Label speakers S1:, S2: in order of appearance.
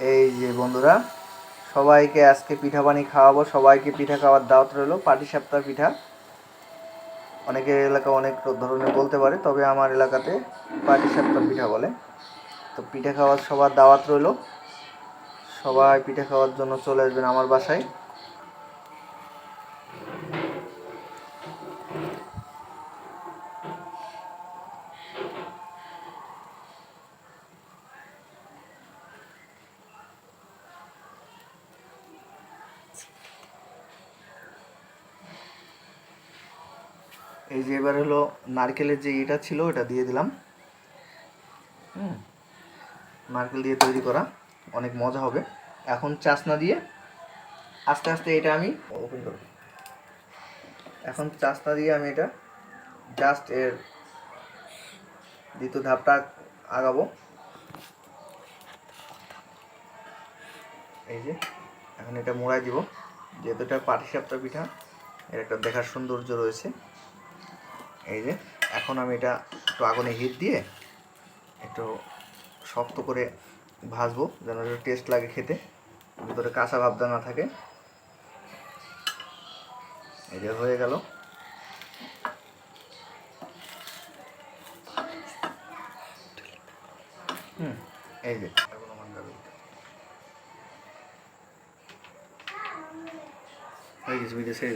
S1: এই যে বন্ধুরা, সবাইকে আজকে পিঠা বানিয়ে খাওয়াবো। সবাইকে পিঠা খাওয়ার দাওয়াত রইলো। পাটিসাপটা পিঠা অনেকের এলাকা অনেক ধরনের বলতে পারে, তবে আমার এলাকাতে পাটিসাপটা পিঠা বলে। তো পিঠা খাওয়ার সবার দাওয়াত রইলো। সবাই পিঠা খাওয়ার জন্য চলে আসবেন আমার বাসায়। এই যে এবার হলো নারকেলের যে ইটা ছিল ওটা দিয়ে দিলাম। নারকেল দিয়ে তৈরি করা, অনেক মজা হবে। এখন চাসনা দিয়ে আস্তে আস্তে এটা আমি ওপেন করব। এখন চাসনা দিয়ে আমি এটা জাস্ট এর দ্বিতীয় ধাপটা আগাবো। এই যে এখন এটা মোড়াই দিব, যেহেতু এটা পাটিসাপটা পিঠা, এর একটা দেখার সৌন্দর্য রয়েছে। এই যে এখন আমি এটা একটু আগুনে হিট দিয়ে একটু শক্ত করে ভাজবো, যেন এটা টেস্ট লাগে খেতে, ভিতরে কাঁচা ভাবটা না থাকে। এই যে হয়ে গেল। এই যে হয়ে গেছে।